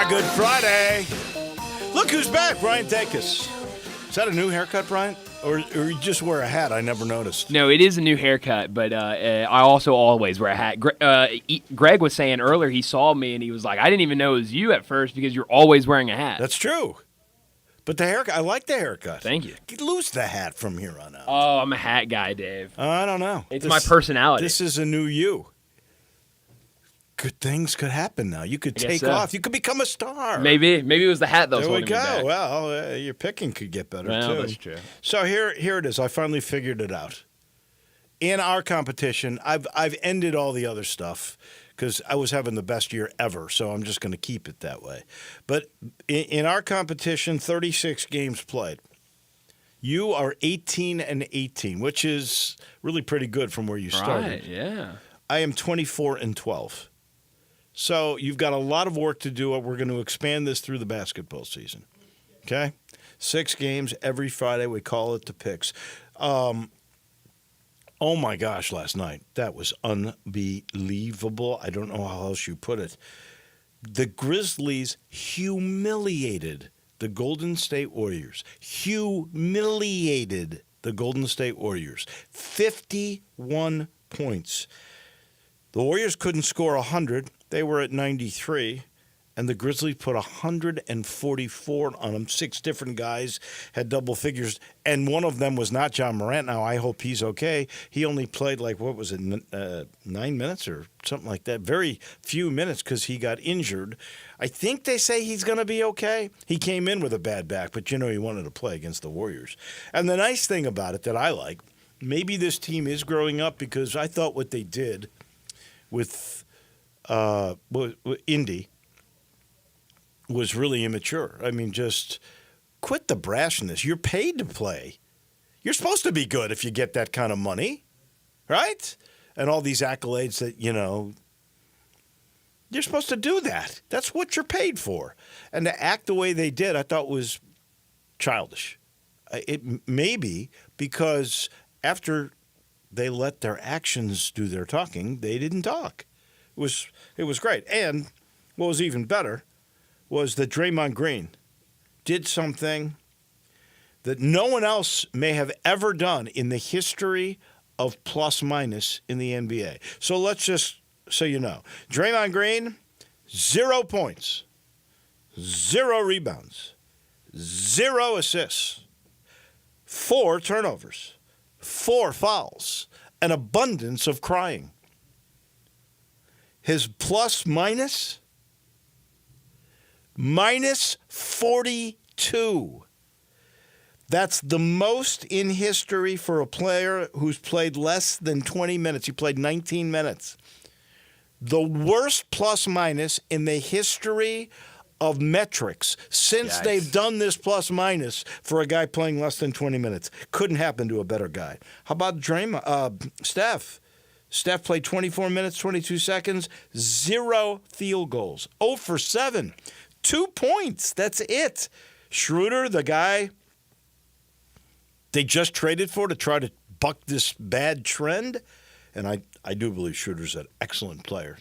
Good Friday. Look who's back, Brian Dacus. Is that a new haircut, Brian? Or you just wear a hat? I never noticed. No, it is a new haircut, but I also always wear a hat. Greg was saying earlier he saw me and he was like, I didn't even know it was you at first because you're always wearing a hat. That's true. But the haircut, I like the haircut. Thank you. Lose the hat from here on out. Oh, I'm a hat guy, Dave. I don't know. It's my personality. This is a new you. Good things could happen now. You could take off. You could become a star. Maybe it was the hat that was holding me back. There we go. Well, your picking could get better, well, too. That's true. So here it is. I finally figured it out. In our competition, I've ended all the other stuff because I was having the best year ever, so I'm just going to keep it that way. But in our competition, 36 games played. You are 18-18, which is really pretty good from where you started. Right, yeah. I am 24-12. So you've got a lot of work to do. We're going to expand this through the basketball season. Okay? 6 games every Friday. We call it the picks. Oh, my gosh, last night. That was unbelievable. I don't know how else you put it. The Grizzlies humiliated the Golden State Warriors. Humiliated the Golden State Warriors. 51 points. The Warriors couldn't score 100. They were at 93, and the Grizzlies put 144 on them. 6 different guys had double figures, and one of them was not John Morant. Now, I hope he's okay. He only played 9 minutes or something like that. Very few minutes because he got injured. I think they say he's going to be okay. He came in with a bad back, but, he wanted to play against the Warriors. And the nice thing about it that I like, maybe this team is growing up because I thought what they did with Indy was really immature. I mean, just quit the brashness. You're paid to play. You're supposed to be good if you get that kind of money, right? And all these accolades that, you're supposed to do that. That's what you're paid for. And to act the way they did, I thought was childish. It may be because after they let their actions do their talking, they didn't talk. It was great. And what was even better was that Draymond Green did something that no one else may have ever done in the history of plus-minus in the NBA. So let's just so you know. Draymond Green, 0 points, 0 rebounds, 0 assists, 4 turnovers, 4 fouls, an abundance of crying. His plus-minus, -42. That's the most in history for a player who's played less than 20 minutes. He played 19 minutes. The worst plus-minus in the history of metrics since they've done this plus-minus for a guy playing less than 20 minutes. Couldn't happen to a better guy. How about Steph? Steph played 24 minutes, 22 seconds, 0 field goals. 0 for 7. 2 points. That's it. Schroeder, the guy they just traded for to try to buck this bad trend, and I do believe Schroeder's an excellent player.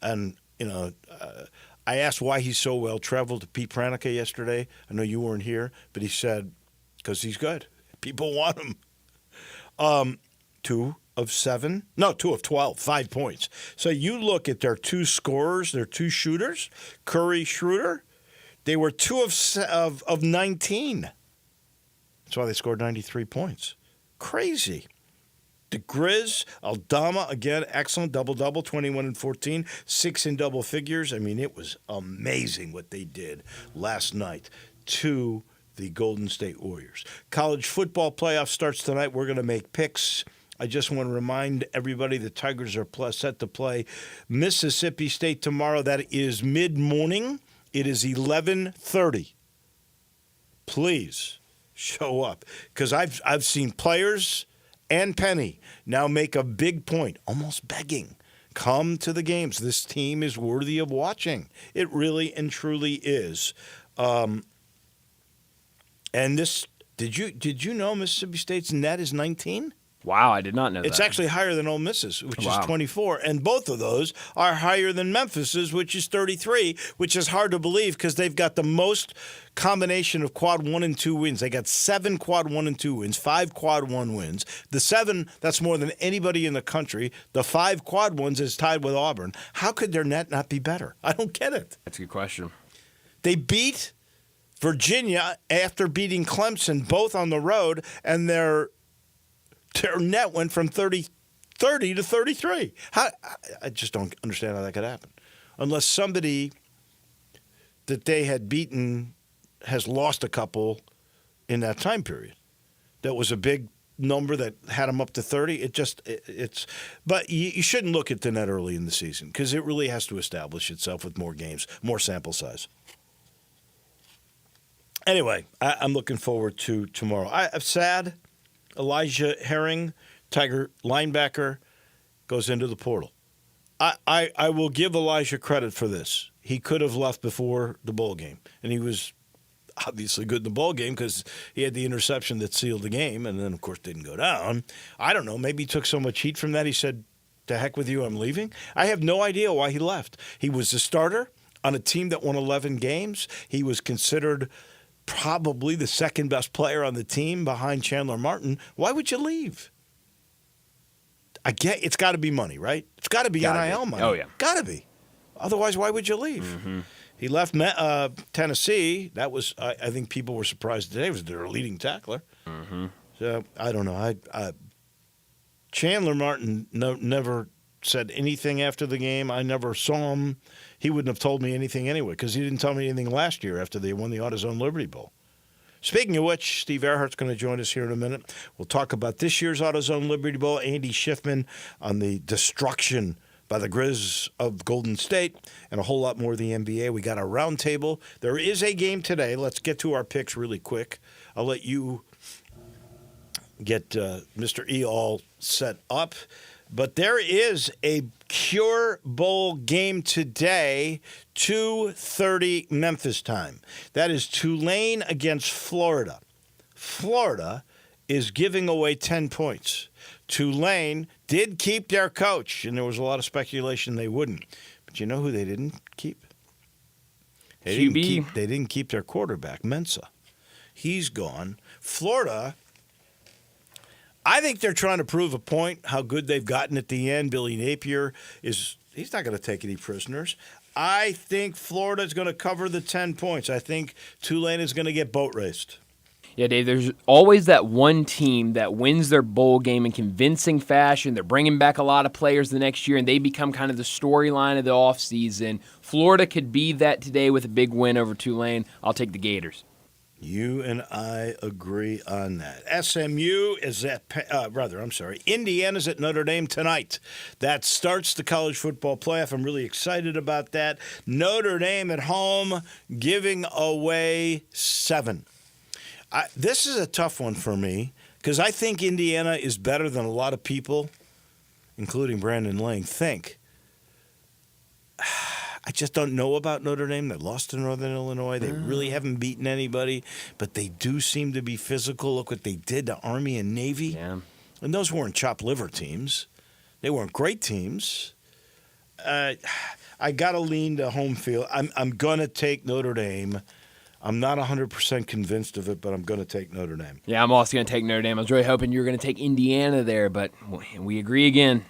And, I asked why he's so well-traveled to Pete Pranica yesterday. I know you weren't here, but he said, because he's good. People want him. 2 of 12, 5 points. So you look at their 2 scorers, their 2 shooters, Curry, Schroeder, they were 2 of 19. That's why they scored 93 points. Crazy. The Grizz, Aldama, again, excellent, double-double, 21 and 14, 6 in double figures. I mean, it was amazing what they did last night to the Golden State Warriors. College football playoff starts tonight. We're going to make picks. I just want to remind everybody the Tigers are set to play Mississippi State tomorrow. That is mid-morning. It is 11:30. Please show up because I've seen players and Penny now make a big point, almost begging, come to the games. This team is worthy of watching. It really and truly is. And this, did you know Mississippi State's net is 19? Wow, I did not know It's that. actually higher than Ole Miss's, which Wow. is 24, and both of those are higher than Memphis's, which is 33, which is hard to believe because they've got the most combination of quad 1 and 2 wins. They got 7 quad 1 and 2 wins, 5 quad 1 wins. The 7, that's more than anybody in the country. The 5 quad 1s is tied with Auburn. How could their net not be better? I don't get it. That's a good question. They beat Virginia after beating Clemson, both on the road, and their net went from 30 to 33. I just don't understand how that could happen. Unless somebody that they had beaten has lost a couple in that time period. That was a big number that had them up to 30. But you shouldn't look at the net early in the season because it really has to establish itself with more games, more sample size. Anyway, I'm looking forward to tomorrow. I'm sad. Elijah Herring, Tiger linebacker, goes into the portal. I will give Elijah credit for this. He could have left before the bowl game, and he was obviously good in the bowl game because he had the interception that sealed the game, and then, of course, didn't go down. I don't know. Maybe he took so much heat from that he said, to heck with you, I'm leaving. I have no idea why he left. He was a starter on a team that won 11 games. He was considered probably the second best player on the team behind Chandler Martin. Why would you leave? I get it's got to be money, right? It's got to be NIL money. Oh, yeah. Got to be. Otherwise, why would you leave? Mm-hmm. He left Tennessee. That was, I think people were surprised today, was their leading tackler. Mm-hmm. So, I don't know. Chandler Martin never said anything after the game. I never saw him. He wouldn't have told me anything anyway because he didn't tell me anything last year after they won the AutoZone Liberty Bowl. Speaking of which, Steve Earhart's going to join us here in a minute. We'll talk about this year's AutoZone Liberty Bowl, Andy Schiffman on the destruction by the Grizz of Golden State, and a whole lot more of the NBA. We got our roundtable. There is a game today. Let's get to our picks really quick. I'll let you get Mr. E all set up. But there is a Cure Bowl game today, 2:30 Memphis time. That is Tulane against Florida. Florida is giving away 10 points. Tulane did keep their coach, and there was a lot of speculation they wouldn't. But you know who they didn't keep? They didn't keep their quarterback, Mensa. He's gone. Florida, I think they're trying to prove a point, how good they've gotten at the end. Billy Napier he's not going to take any prisoners. I think Florida's going to cover the 10 points. I think Tulane is going to get boat raced. Yeah, Dave, there's always that one team that wins their bowl game in convincing fashion. They're bringing back a lot of players the next year, and they become kind of the storyline of the offseason. Florida could be that today with a big win over Tulane. I'll take the Gators. You and I agree on that. SMU is at, Indiana's at Notre Dame tonight. That starts the college football playoff. I'm really excited about that. Notre Dame at home giving away 7. This is a tough one for me because I think Indiana is better than a lot of people, including Brandon Lang, think. I just don't know about Notre Dame. They lost to Northern Illinois. They really haven't beaten anybody, but they do seem to be physical. Look what they did to Army and Navy. Yeah. And those weren't chopped liver teams. They weren't great teams. I got to lean to home field. I'm going to take Notre Dame. I'm not 100% convinced of it, but I'm going to take Notre Dame. Yeah, I'm also going to take Notre Dame. I was really hoping you were going to take Indiana there, but we agree again.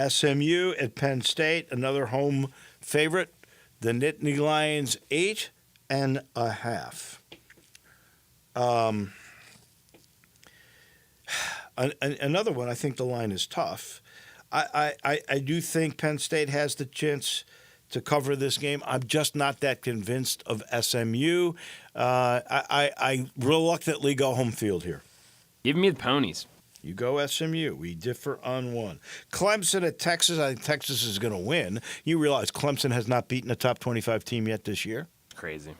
SMU at Penn State, another home favorite. The Nittany Lions, 8.5. Another one, I think the line is tough. I do think Penn State has the chance to cover this game. I'm just not that convinced of SMU. I reluctantly go home field here. Give me the ponies. You go SMU. We differ on one. Clemson at Texas. I think Texas is going to win. You realize Clemson has not beaten a top 25 team yet this year? Crazy.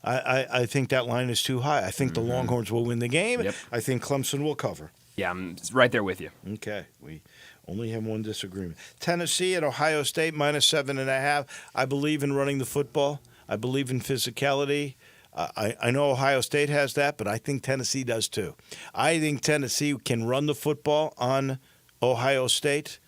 I think that line is too high. I think the Longhorns will win the game. Yep. I think Clemson will cover. Yeah, I'm right there with you. Okay. We only have one disagreement. Tennessee at Ohio State, -7.5. I believe in running the football. I believe in physicality. I know Ohio State has that, but I think Tennessee does too. I think Tennessee can run the football on Ohio State.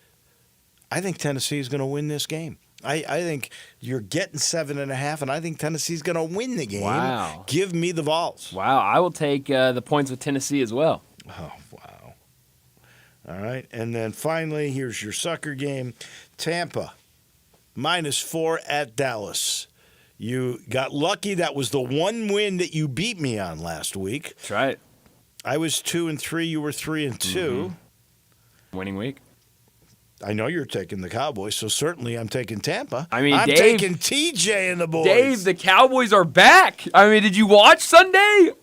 I think Tennessee is going to win this game. I think you're getting 7.5, and I think Tennessee's going to win the game. Wow. Give me the Vols. Wow, I will take the points with Tennessee as well. Oh, wow. All right, and then finally, here's your sucker game. Tampa, -4 at Dallas. You got lucky. That was the one win that you beat me on last week. That's right. I was 2-3. You were 3-2. Winning week. I know you're taking the Cowboys, so certainly I'm taking Tampa. I mean, I'm Dave, taking TJ and the boys. Dave, the Cowboys are back. I mean, did you watch Sunday? I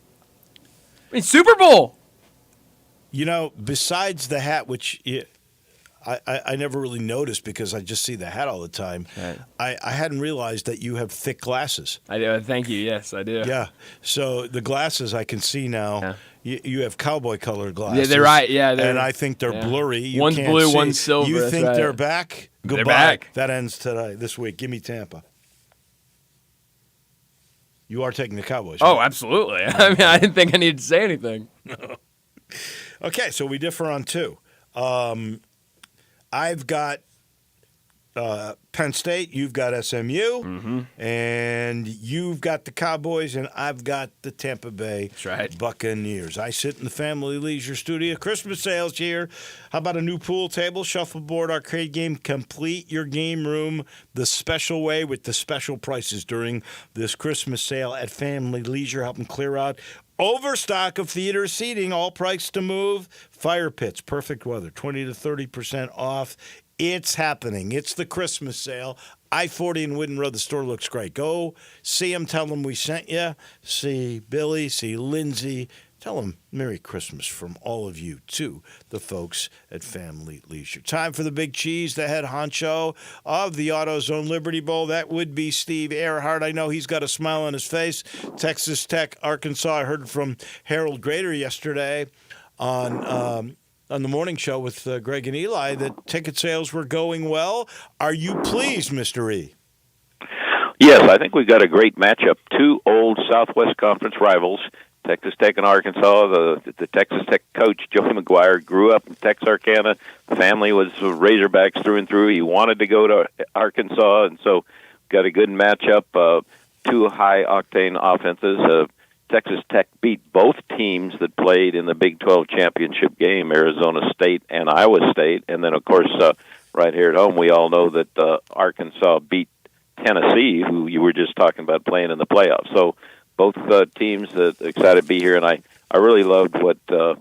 mean, Super Bowl. You know, besides the hat, which I never really noticed because I just see the hat all the time, Right. I hadn't realized that you have thick glasses. I do. Thank you. Yes, I do. Yeah. So the glasses I can see now. Yeah. You have cowboy colored glasses. Yeah, they're right. Yeah, and I think they're blurry. You One's can't blue, see. one's silver. You That's think right. they're back? Goodbye. They're back. That ends this week. Give me Tampa. You are taking the Cowboys. Oh, right? absolutely. I mean, I didn't think I needed to say anything. Okay, so we differ on two. I've got Penn State, you've got SMU, and you've got the Cowboys, and I've got the Tampa Bay That's right. Buccaneers. I sit in the Family Leisure Studio. Christmas sales here. How about a new pool table, shuffleboard, arcade game? Complete your game room the special way with the special prices during this Christmas sale at Family Leisure. Help them clear out overstock of theater seating, all priced to move. Fire pits, perfect weather, 20 to 30% off. It's happening. It's the Christmas sale. I-40 in Whidden Road. The store looks great. Go see them. Tell them we sent you. See Billy. See Lindsay. Tell them Merry Christmas from all of you to the folks at Family Leisure. Time for the big cheese, the head honcho of the AutoZone Liberty Bowl. That would be Steve Earhart. I know he's got a smile on his face. Texas Tech, Arkansas. I heard from Harold Grader yesterday on the morning show with Greg and Eli that ticket sales were going well. Are you pleased, Mr. E? Yes, I think we've got a great matchup. Two old Southwest Conference rivals, Texas Tech and Arkansas. The Texas Tech coach, Joey McGuire, grew up in Texarkana. Family was Razorbacks through and through. He wanted to go to Arkansas, and so got a good matchup. Two high-octane offenses. Texas Tech beat both teams that played in the Big 12 championship game, Arizona State and Iowa State. And then, of course, right here at home, we all know that Arkansas beat Tennessee, who you were just talking about playing in the playoffs. So both teams excited to be here. And I really loved what the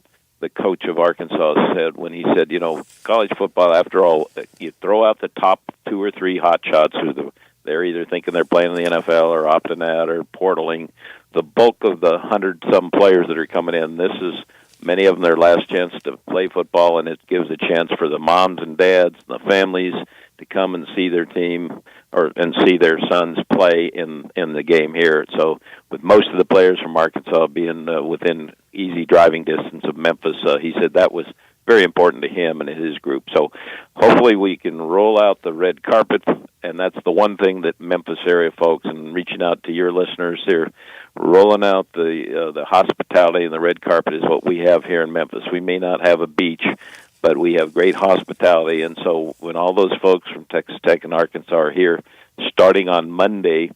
coach of Arkansas said when he said, you know, college football, after all, you throw out the top two or three hot shots who they're either thinking they're playing in the NFL or opting out or portaling. The bulk of the 100-some players that are coming in, this is many of them their last chance to play football, and it gives a chance for the moms and dads and the families to come and see their team and see their sons play in the game here. So with most of the players from Arkansas being within easy driving distance of Memphis, he said that was very important to him and his group. So hopefully we can roll out the red carpet, and that's the one thing that Memphis area folks, and reaching out to your listeners here, rolling out the hospitality and the red carpet is what we have here in Memphis. We may not have a beach, but we have great hospitality, and so when all those folks from Texas Tech and Arkansas are here starting on Monday,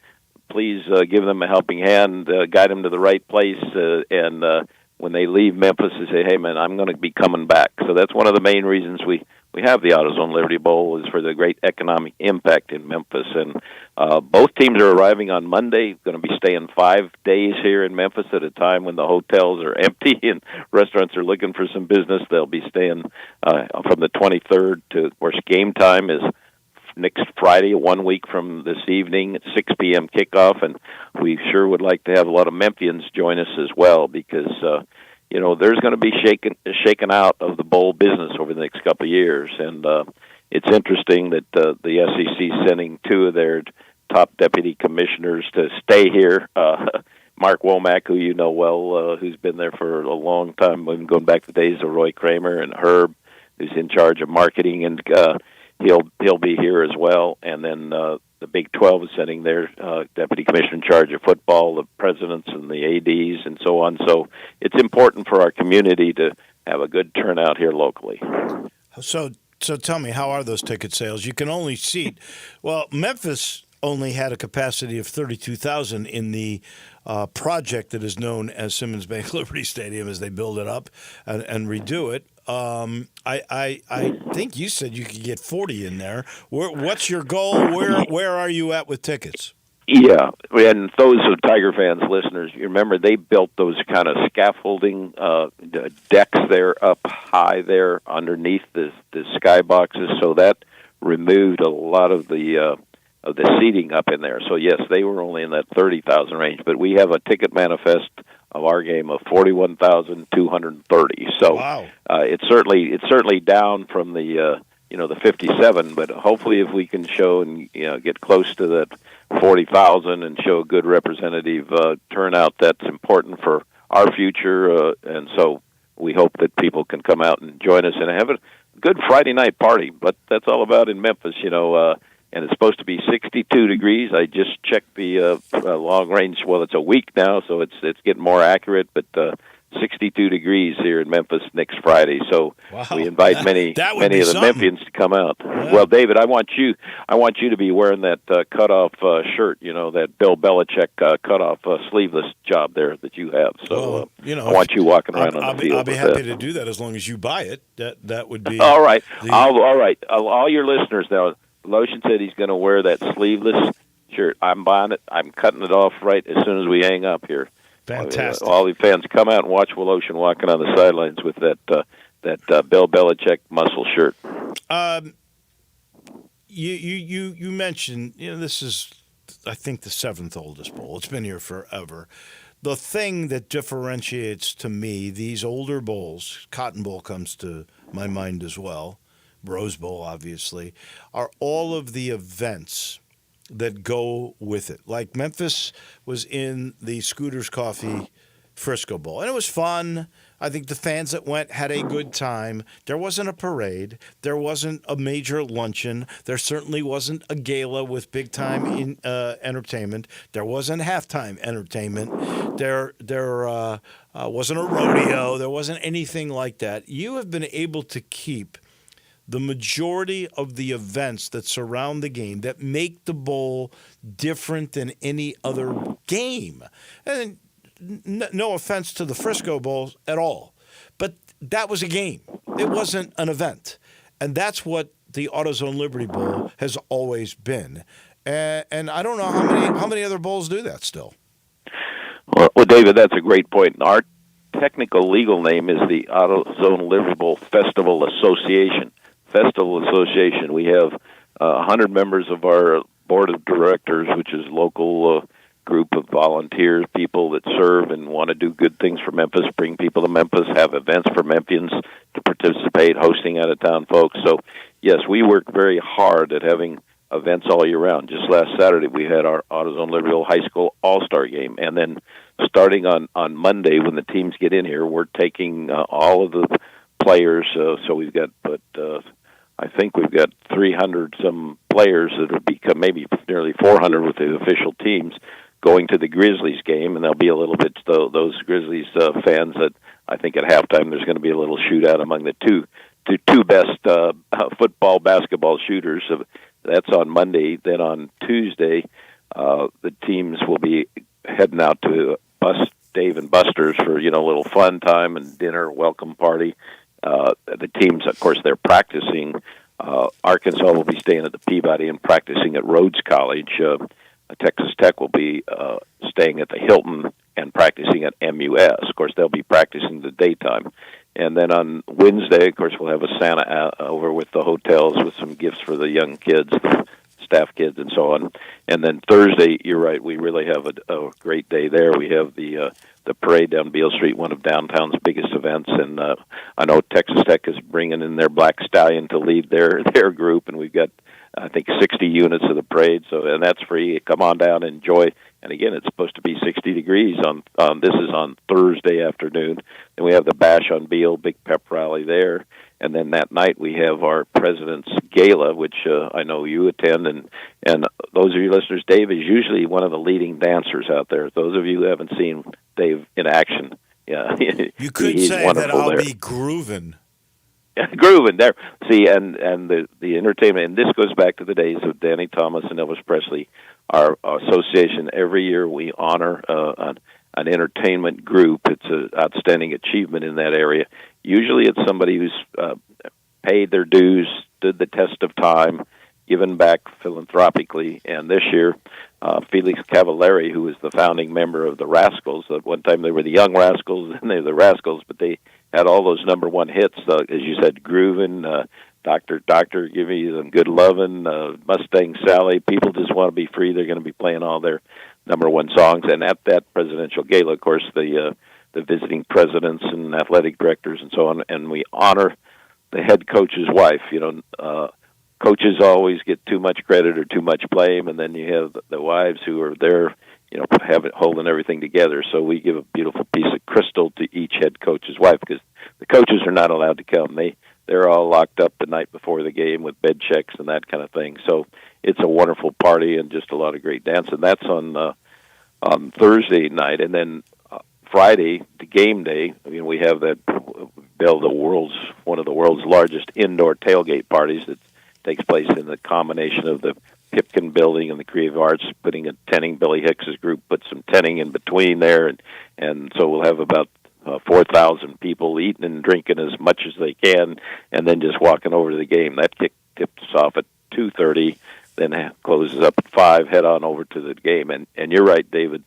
please give them a helping hand, guide them to the right place, and when they leave Memphis, they say, hey, man, I'm going to be coming back. So that's one of the main reasons we have the AutoZone Liberty Bowl is for the great economic impact in Memphis. And both teams are arriving on Monday, going to be staying 5 days here in Memphis at a time when the hotels are empty and restaurants are looking for some business. They'll be staying from the 23rd to, of course, game time is next Friday, 1 week from this evening at 6 p.m. kickoff, and we sure would like to have a lot of Memphians join us as well because, you know, there's going to be shaken out of the bowl business over the next couple of years, and it's interesting that the SEC is sending two of their top deputy commissioners to stay here. Mark Womack, who you know well, who's been there for a long time, going back to the days of Roy Kramer, and Herb, who's in charge of marketing, and he'll be here as well. And then the the Big 12 is sending their deputy commissioner in charge of football, the presidents and the ADs, and so on. So it's important for our community to have a good turnout here locally. So tell me, how are those ticket sales? You can only seat. Well, Memphis only had a capacity of 32,000 in the project that is known as Simmons Bank Liberty Stadium as they build it up and redo it. I think you said you could get 40 in there. What's your goal? Where are you at with tickets? Yeah, and those of Tiger fans, listeners, you remember they built those kind of scaffolding decks there up high there underneath the skyboxes, so that removed a lot of the seating up in there. So yes, they were only in that 30,000 range, but we have a ticket manifest of our game of 41,230. So wow. It's certainly down from the the 57, but hopefully if we can show and get close to that 40,000 and show a good representative turnout, that's important for our future, and so we hope that people can come out and join us and have a good Friday night party. But that's all about in Memphis, and it's supposed to be 62 degrees. I just checked the long range. Well, it's a week now, so it's getting more accurate, but 62 degrees here in Memphis next Friday. So wow. We invite many of the Memphians to come out. Yeah. Well, David, I want you to be wearing that cutoff shirt, that Bill Belichick cutoff sleeveless job there that you have. So I want you walking around on the field. I'll be happy to do that as long as you buy it. That would be all right. All right. All your listeners now. Lotion said he's going to wear that sleeveless shirt. I'm buying it. I'm cutting it off right as soon as we hang up here. Fantastic. All the fans come out and watch Wolo walking on the sidelines with that Bill Belichick muscle shirt. You mentioned this is, I think, the 7th oldest bowl. It's been here forever. The thing that differentiates to me these older bowls, Cotton Bowl comes to my mind as well, Rose Bowl obviously, are all of the events that go with it. Like Memphis was in the Scooters Coffee Frisco Bowl, and it was fun. I think the fans that went had a good time. There wasn't a parade. There wasn't a major luncheon. There certainly wasn't a gala with big-time entertainment. There wasn't halftime entertainment. There wasn't a rodeo. There wasn't anything like that. You have been able to keep the majority of the events that surround the game that make the bowl different than any other game. And no offense to the Frisco Bowl at all, but that was a game. It wasn't an event. And that's what the AutoZone Liberty Bowl has always been. And I don't know how many other bowls do that still. Well, David, that's a great point. Our technical legal name is the AutoZone Liberty Bowl Festival Association. We have 100 members of our board of directors, which is a local group of volunteers, people that serve and want to do good things for Memphis, bring people to Memphis, have events for Memphians to participate, hosting out-of-town folks. So, yes, we work very hard at having events all year round. Just last Saturday, we had our AutoZone Liberty High School All-Star Game, and then starting on Monday when the teams get in here, we're taking all of the players. So we've got, I think we've got 300 some players that have become maybe nearly 400 with the official teams going to the Grizzlies game, and there'll be a little bit those Grizzlies fans that I think at halftime there's going to be a little shootout among the two best basketball shooters. That's on Monday. Then on Tuesday, the teams will be heading out to Dave and Buster's for a little fun time and dinner, welcome party. The teams, of course, they're practicing. Arkansas will be staying at the Peabody and practicing at Rhodes College. Texas Tech will be staying at the Hilton and practicing at MUS. Of course, they'll be practicing the daytime. And then on Wednesday, of course, we'll have a Santa over with the hotels with some gifts for the young kids, the staff kids, and so on. And then Thursday, you're right, we really have a great day there. We have the parade down Beale Street, one of downtown's biggest events, and I know Texas Tech is bringing in their Black Stallion to lead their group, and we've got, I think, 60 units of the parade, and that's free. Come on down and enjoy. And again, it's supposed to be 60 degrees this is on Thursday afternoon. Then we have the Bash on Beale, big pep rally there. And then that night we have our President's Gala, which I know you attend, and those of you listeners, Dave is usually one of the leading dancers out there. Those of you who haven't seen Dave in action, yeah, You could he's say that wonderful I'll there. be grooving. Grooving there. See, and the entertainment, and this goes back to the days of Danny Thomas and Elvis Presley. Our association, every year we honor an entertainment group. It's an outstanding achievement in that area. Usually it's somebody who's paid their dues, stood the test of time, given back philanthropically. And this year, Felix Cavallari, who was the founding member of the Rascals, at one time they were the Young Rascals, and they were the Rascals, but they had all those number one hits, as you said, Groovin', Doctor, Give Me Some Good Lovin', Mustang Sally. People just want to be free. They're going to be playing all their number one songs. And at that presidential gala, of course, the visiting presidents and athletic directors and so on, and we honor the head coach's wife. Coaches always get too much credit or too much blame, and then you have the wives who are there, holding everything together. So we give a beautiful piece of crystal to each head coach's wife, because the coaches are not allowed to come. They're all locked up the night before the game with bed checks and that kind of thing. So it's a wonderful party and just a lot of great dance. And that's on Thursday night, and then Friday, the game day. We have that one of the world's largest indoor tailgate parties that takes place in the combination of the Pipkin Building and the Creative Arts, putting a tenning. Billy Hicks's group put some tenning in between there, and so we'll have about 4,000 people eating and drinking as much as they can, and then just walking over to the game. That tips off at 2:30, then closes up at 5. Head on over to the game, and you're right, David.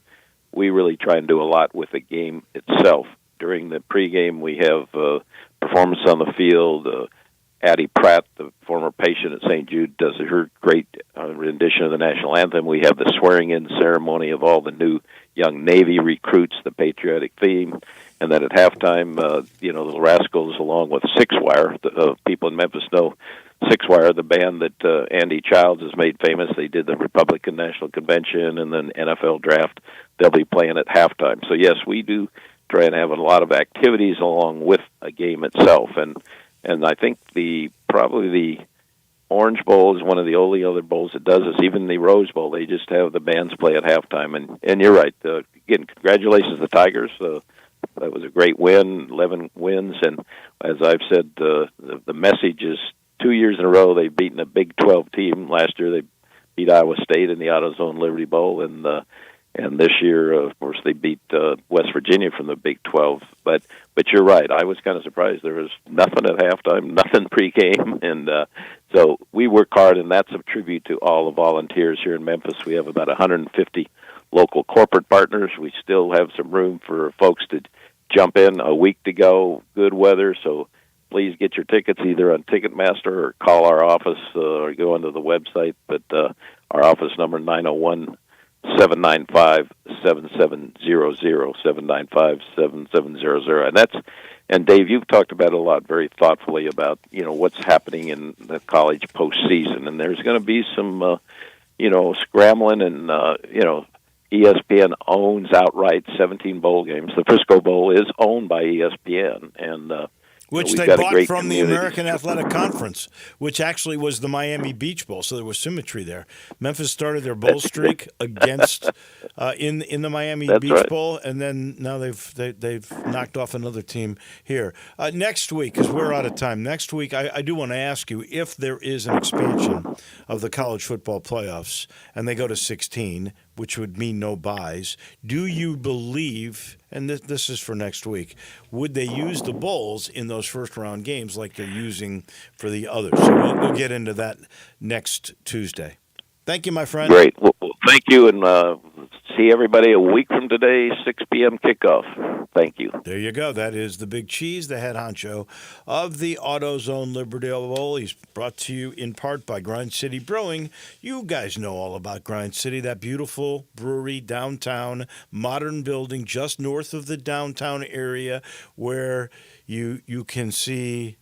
We really try and do a lot with the game itself. During the pregame, we have performance on the field. Addie Pratt, the former patient at St. Jude, does her great rendition of the national anthem. We have the swearing-in ceremony of all the new young Navy recruits, the patriotic theme. And then at halftime, the Rascals, along with Six Wire, people in Memphis know Six Wire, the band that Andy Childs has made famous. They did the Republican National Convention and then NFL Draft. They'll be playing at halftime. So, yes, we do try and have a lot of activities along with a game itself. And I think probably the Orange Bowl is one of the only other bowls that does this. Even the Rose Bowl, they just have the bands play at halftime. And you're right. Again, congratulations to the Tigers. That was a great win, 11 wins. And as I've said, the message is 2 years in a row they've beaten a Big 12 team. Last year they beat Iowa State in the AutoZone Liberty Bowl, and this year, of course, they beat West Virginia from the Big 12. But you're right. I was kind of surprised. There was nothing at halftime, nothing pregame. And so we work hard, and that's a tribute to all the volunteers here in Memphis. We have about 150 local corporate partners. We still have some room for folks to jump in. A week to go, good weather, so please get your tickets either on Ticketmaster or call our office or go onto the website. But our office number, 901-795-7700, 795-7700. And Dave, you've talked about it a lot, very thoughtfully about, what's happening in the college postseason. And there's going to be some, scrambling and, ESPN owns outright 17 bowl games. The Frisco Bowl is owned by ESPN, and which they bought from the American Athletic Conference, which actually was the Miami Beach Bowl, so there was symmetry there. Memphis started their bowl streak against in the Miami Beach Bowl, and then now they've knocked off another team here. Next week, because we're out of time, next week I do want to ask you if there is an expansion of the college football playoffs and they go to 16, which would mean no buys. Do you believe, and this is for next week, would they use the bowls in those first-round games like they're using for the others? So we'll get into that next Tuesday. Thank you, my friend. Great. Well, thank you, and see everybody a week from today, 6 p.m. kickoff. Thank you. There you go. That is the Big Cheese, the head honcho of the AutoZone Liberty Bowl. He's brought to you in part by Grind City Brewing. You guys know all about Grind City, that beautiful brewery downtown, modern building just north of the downtown area where you can see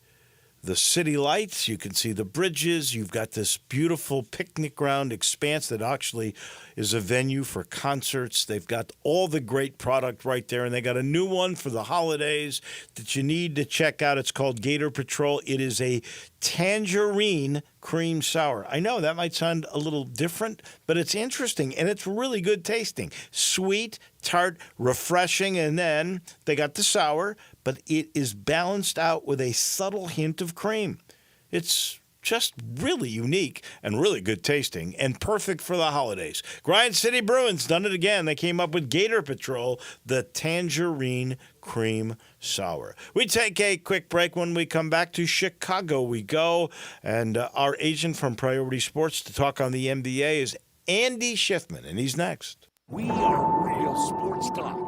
the city lights. You can see the bridges. You've got this beautiful picnic ground expanse that actually is a venue for concerts. They've got all the great product right there, and they got a new one for the holidays that you need to check out. It's called Gator Patrol. It is a tangerine cream sour. I know that might sound a little different, but it's interesting, and it's really good tasting. Sweet, tart, refreshing, and then they got the sour, but it is balanced out with a subtle hint of cream. It's just really unique and really good tasting and perfect for the holidays. Grind City Bruins done it again. They came up with Gator Patrol, the tangerine cream sour. We take a quick break. When we come back to Chicago, we go. And our agent from Priority Sports to talk on the NBA is Andy Schiffman, and he's next. We are real sports talk.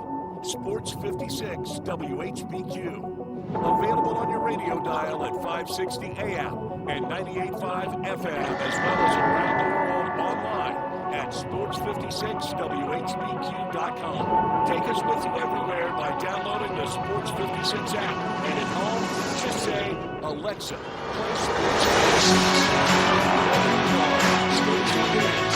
Sports 56 WHBQ. Available on your radio dial at 560 AM and 98.5 FM, as well as around the world online at sports56whbq.com. Take us with you everywhere by downloading the Sports 56 app. And at home, just say, Alexa, play Sports 56. Sports 56.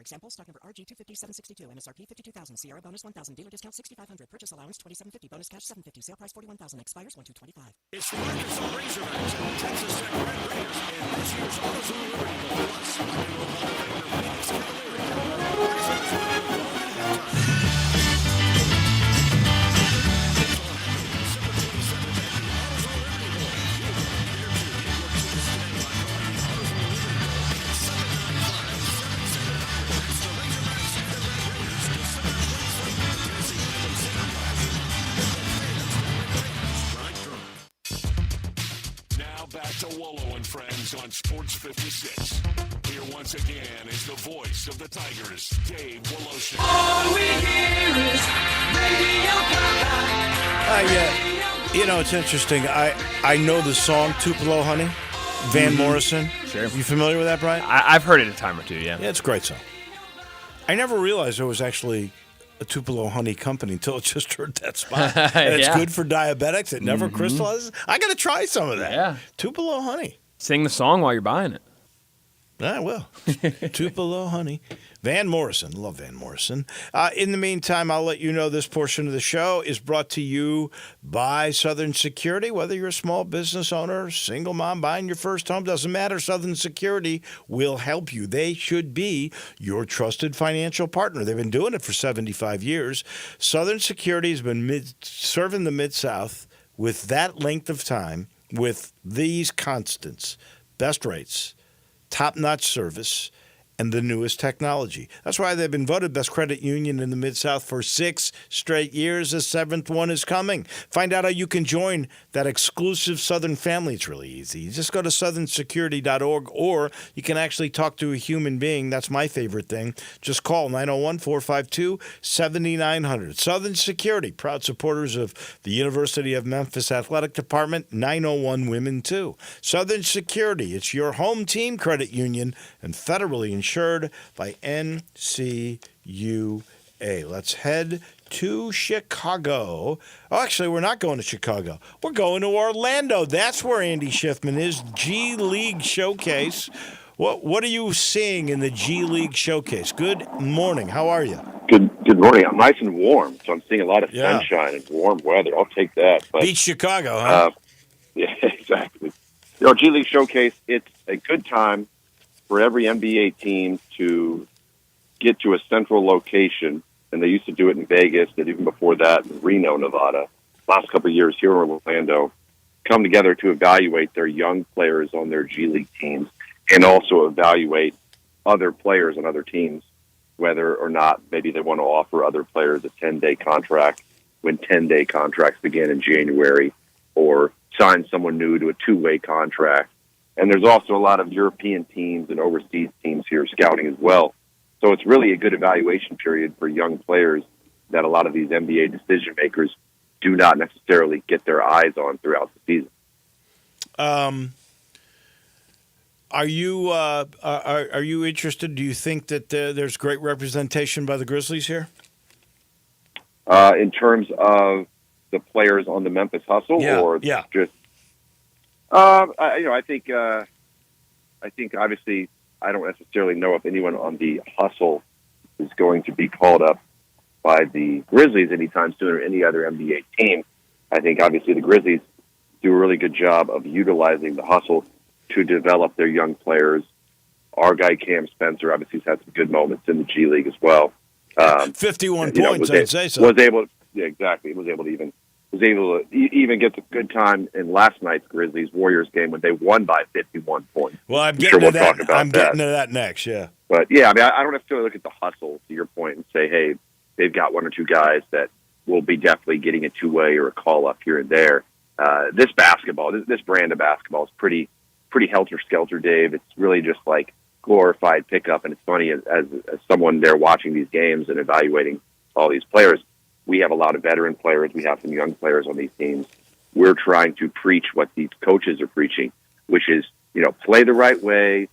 Example, stock number RG25762, MSRP 52,000, Sierra bonus 1,000, dealer discount 6,500, purchase allowance 2,750, bonus cash 750, sale price 41,000, expires 1/2/25. It's the Arkansas Razorbacks and the Texas Tech Red Raiders in this year's AutoZone Liberty Bowl. Back to Wolo and friends on Sports 56. Here once again is the voice of the Tigers, Dave Wolo. All we hear is Radio It's interesting. I know the song Tupelo Honey, Van Morrison. Sure. You familiar with that, Brian? I've heard it a time or two, yeah. Yeah, it's a great song. I never realized there was actually a Tupelo Honey company until I just heard that spot. And it's Yeah. good for diabetics. It never crystallizes. I got to try some of that. Yeah. Tupelo Honey. Sing the song while you're buying it. I will. Tupelo Honey. Van Morrison. Love Van Morrison. In the meantime, I'll let you know this portion of the show is brought to you by Southern Security. Whether you're a small business owner, single mom buying your first home, doesn't matter. Southern Security will help you. They should be your trusted financial partner. They've been doing it for 75 years. Southern Security has been serving the Mid-South with that length of time with these constants: best rates, top-notch service, and the newest technology. That's why they've been voted best credit union in the Mid-South for 6 straight years. The 7th one is coming. Find out how you can join that exclusive Southern family. It's really easy. You just go to southernsecurity.org, or you can actually talk to a human being. That's my favorite thing. Just call 901-452-7900. Southern Security, proud supporters of the University of Memphis Athletic Department, 901 Women too. Southern Security, it's your home team credit union and federally insured by NCUA. Let's head to Chicago. Oh, actually, we're not going to Chicago. We're going to Orlando. That's where Andy Schiffman is. G League Showcase. What are you seeing in the G League Showcase? Good morning. How are you? Good morning. I'm nice and warm, so I'm seeing a lot of sunshine and warm weather. I'll take that. But, Beach Chicago, huh? Yeah, exactly. G League Showcase, it's a good time for every NBA team to get to a central location, and they used to do it in Vegas, and even before that in Reno, Nevada. Last couple of years here in Orlando, come together to evaluate their young players on their G League teams, and also evaluate other players on other teams, whether or not maybe they want to offer other players a 10-day contract when 10-day contracts begin in January, or sign someone new to a 2-way contract. And there's also a lot of European teams and overseas teams here scouting as well. So it's really a good evaluation period for young players that a lot of these NBA decision makers do not necessarily get their eyes on throughout the season. Are you interested? Do you think that there's great representation by the Grizzlies here? In terms of the players on the Memphis Hustle, or just I think obviously I don't necessarily know if anyone on the Hustle is going to be called up by the Grizzlies anytime soon, or any other NBA team. I think obviously the Grizzlies do a really good job of utilizing the Hustle to develop their young players. Our guy Cam Spencer obviously has had some good moments in the G League as well. 51 points, I'd say so. Was able to even get the good time in last night's Grizzlies Warriors game when they won by 51 points. Well, I'm getting to that. Getting to that next, yeah. But yeah, I mean, I don't necessarily look at the Hustle, to your point, and say, hey, they've got one or two guys that will be definitely getting a 2-way or a call up here and there. This brand of basketball is pretty helter-skelter, Dave. It's really just like glorified pickup, and it's funny as someone there watching these games and evaluating all these players. We have a lot of veteran players. We have some young players on these teams. We're trying to preach what these coaches are preaching, which is, play the right way,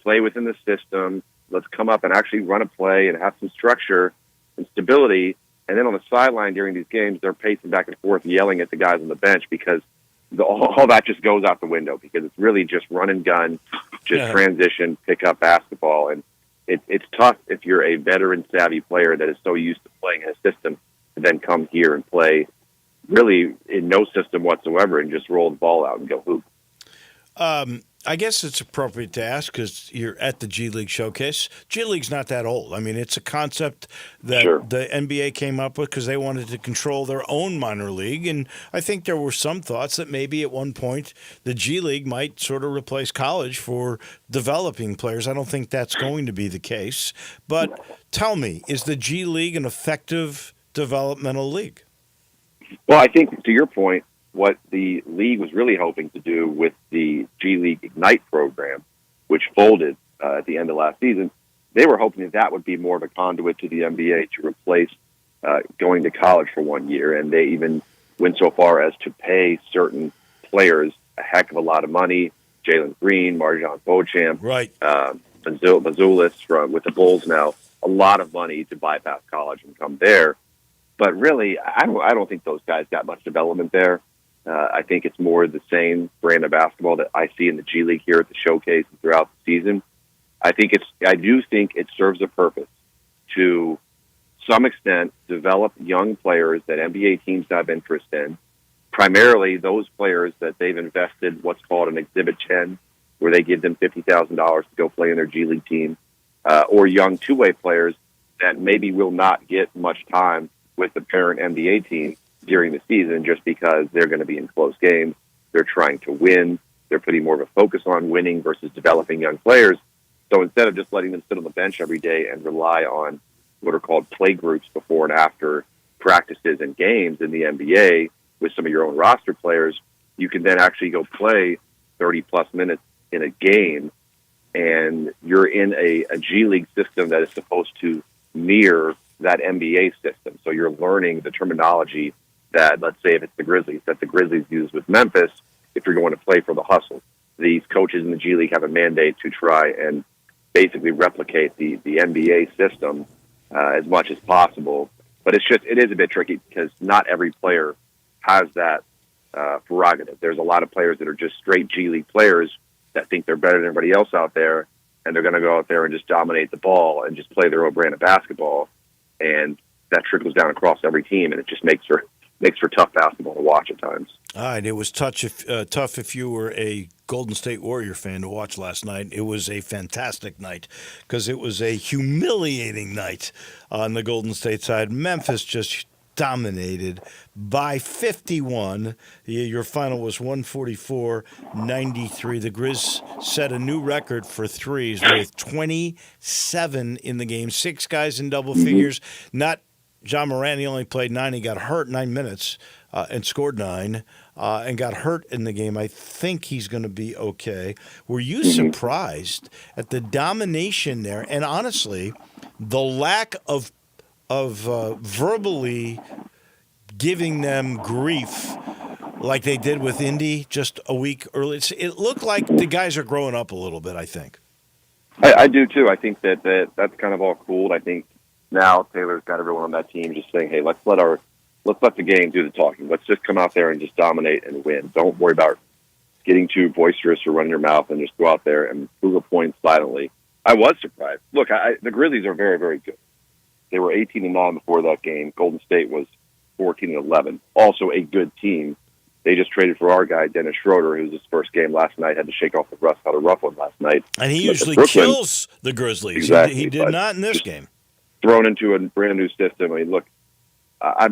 play within the system. Let's come up and actually run a play and have some structure and stability. And then on the sideline during these games, they're pacing back and forth, yelling at the guys on the bench, because all that just goes out the window, because it's really just run and gun, transition, pick up basketball. And it's tough if you're a veteran savvy player that is so used to playing in a system to then come here and play really in no system whatsoever and just roll the ball out and go hoop. I guess it's appropriate to ask because you're at the G League Showcase. G League's not that old. I mean, it's a concept that the NBA came up with because they wanted to control their own minor league. And I think there were some thoughts that maybe at one point the G League might sort of replace college for developing players. I don't think that's going to be the case. But tell me, is the G League an effective developmental league? Well, I think to your point, what the league was really hoping to do with the G League Ignite program, which folded at the end of last season, they were hoping that that would be more of a conduit to the NBA to replace going to college for 1 year. And they even went so far as to pay certain players a heck of a lot of money. Jalen Green, Marjan Beauchamp, Right. Bazulis with the Bulls now, a lot of money to bypass college and come there. But really, I don't think those guys got much development there. I think it's more the same brand of basketball that I see in the G League here at the Showcase and throughout the season. I do think it serves a purpose to some extent develop young players that NBA teams have interest in, primarily those players that they've invested what's called an Exhibit 10, where they give them $50,000 to go play in their G League team, or young two-way players that maybe will not get much time with the parent NBA team during the season just because they're going to be in close games. They're trying to win. They're putting more of a focus on winning versus developing young players. So instead of just letting them sit on the bench every day and rely on what are called play groups before and after practices and games in the NBA with some of your own roster players, you can then actually go play 30-plus minutes in a game, and you're in a G League system that is supposed to mirror that NBA system. So you're learning the terminology that, let's say if it's the Grizzlies, that the Grizzlies use with Memphis if you're going to play for the hustle. These coaches in the G League have a mandate to try and basically replicate the NBA system as much as possible. But it is a bit tricky because not every player has that prerogative. There's a lot of players that are just straight G League players that think they're better than everybody else out there, and they're going to go out there and just dominate the ball and just play their own brand of basketball. And that trickles down across every team, and it just makes for tough basketball to watch at times. All right, it was tough if you were a Golden State Warrior fan to watch last night. It was a fantastic night because it was a humiliating night on the Golden State side. Memphis just dominated by 51. Your final was 144-93. The Grizz set a new record for threes with 27 in the game, 6 guys in double figures. Not John Morant, he only played 9. He got hurt 9 minutes and scored 9 and got hurt in the game. I think he's going to be okay. Were you surprised at the domination there? And honestly, the lack of verbally giving them grief like they did with Indy just a week earlier. It looked like the guys are growing up a little bit, I think. I do, too. I think that's kind of all cool. I think now Taylor's got everyone on that team just saying, hey, let's let the game do the talking. Let's just come out there and just dominate and win. Don't worry about getting too boisterous or running your mouth, and just go out there and prove a point silently. I was surprised. Look, the Grizzlies are very, very good. They were 18-9 before that game. Golden State was 14-11. Also a good team. They just traded for our guy, Dennis Schroeder, who's his first game last night, had to shake off the rust out of rough one last night. And he usually kills the Grizzlies. Exactly, he did not in this game. Thrown into a brand new system. I mean, look, I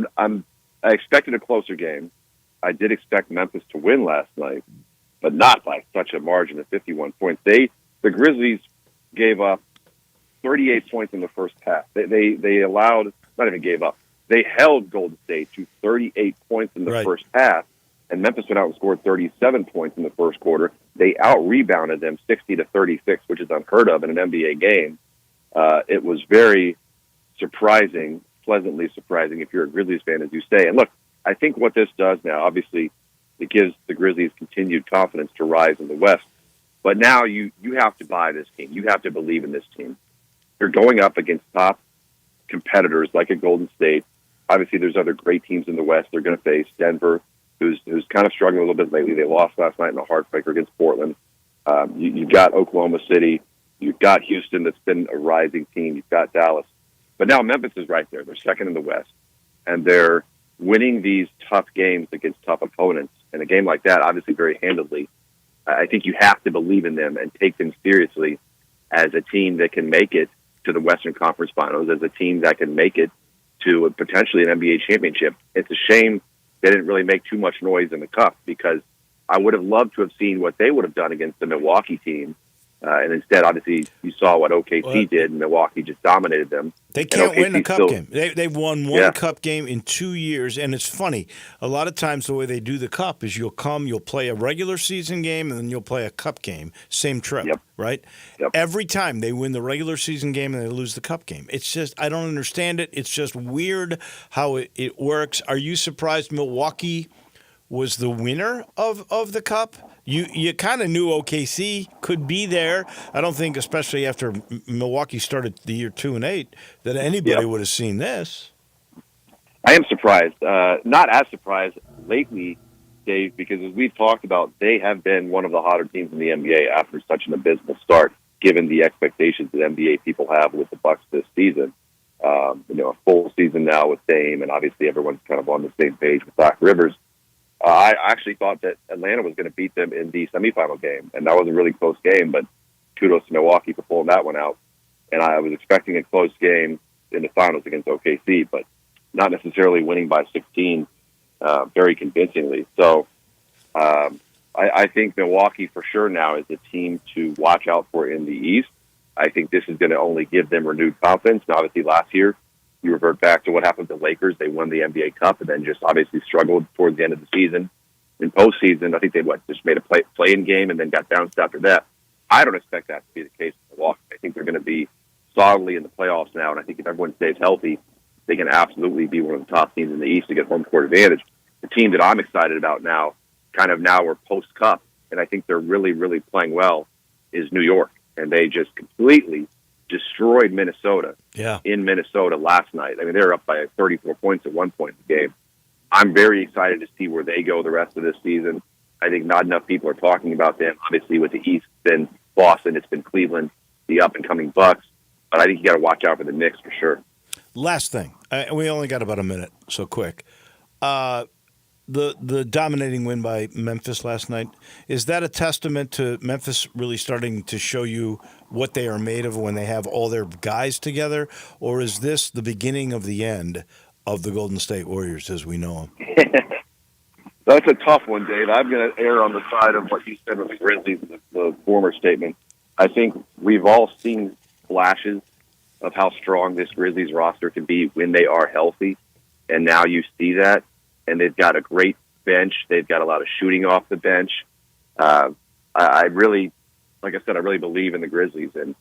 expected a closer game. I did expect Memphis to win last night, but not by such a margin of 51 points. The Grizzlies gave up 38 points in the first half. They allowed, not even gave up, they held Golden State to 38 points in the first half, and Memphis went out and scored 37 points in the first quarter. They out-rebounded them 60-36, which is unheard of in an NBA game. It was very surprising, pleasantly surprising if you're a Grizzlies fan, as you say. And look, I think what this does now, obviously, it gives the Grizzlies continued confidence to rise in the West. But now you have to buy this team. You have to believe in this team. You're going up against top competitors like a Golden State. Obviously, there's other great teams in the West they're going to face. Denver, who's kind of struggling a little bit lately. They lost last night in a heartbreaker against Portland. You've got Oklahoma City. You've got Houston that's been a rising team. You've got Dallas. But now Memphis is right there. They're second in the West. And they're winning these tough games against tough opponents. And a game like that, obviously very handedly, I think you have to believe in them and take them seriously as a team that can make it to the Western Conference Finals, as a team that can make it to potentially an NBA championship. It's a shame they didn't really make too much noise in the Cup, because I would have loved to have seen what they would have done against the Milwaukee team And instead, obviously, you saw what OKC did, and Milwaukee just dominated them. They And can't win a OKC cup still- game. They've won one cup game in 2 years, and it's funny. A lot of times the way they do the cup is you'll play a regular season game, and then you'll play a cup game, same trip, right? Yep. Every time they win the regular season game and they lose the cup game. It's just, I don't understand it. It's just weird how it works. Are you surprised Milwaukee was the winner of the cup? You kind of knew OKC could be there. I don't think, especially after Milwaukee started the year 2-8, that anybody would have seen this. I am surprised. Not as surprised lately, Dave, because as we've talked about, they have been one of the hotter teams in the NBA after such an abysmal start, given the expectations that NBA people have with the Bucks this season. A full season now with Dame, and obviously everyone's kind of on the same page with Doc Rivers. I actually thought that Atlanta was going to beat them in the semifinal game, and that was a really close game, but kudos to Milwaukee for pulling that one out. And I was expecting a close game in the finals against OKC, but not necessarily winning by 16 very convincingly. So I think Milwaukee for sure now is a team to watch out for in the East. I think this is going to only give them renewed confidence. And obviously last year, you revert back to what happened to the Lakers. They won the NBA Cup and then just obviously struggled towards the end of the season. In postseason, I think they just made a play-in game and then got bounced after that. I don't expect that to be the case in Milwaukee. I think they're going to be solidly in the playoffs now, and I think if everyone stays healthy, they can absolutely be one of the top teams in the East to get home court advantage. The team that I'm excited about now, we're post-Cup, and I think they're really, really playing well, is New York. And they just completely destroyed Minnesota in Minnesota last night. I mean, they were up by 34 points at one point in the game. I'm very excited to see where they go the rest of this season. I think not enough people are talking about them. Obviously, with the East, it's been Boston, it's been Cleveland, the up-and-coming Bucks. But I think you got to watch out for the Knicks for sure. Last thing. We only got about a minute, so quick. The dominating win by Memphis last night, is that a testament to Memphis really starting to show you what they are made of when they have all their guys together? Or is this the beginning of the end of the Golden State Warriors as we know them? That's a tough one, Dave. I'm going to err on the side of what you said with the Grizzlies, the former statement. I think we've all seen flashes of how strong this Grizzlies roster can be when they are healthy, and now you see that. And they've got a great bench. They've got a lot of shooting off the bench. I really, like I said, I really believe in the Grizzlies, and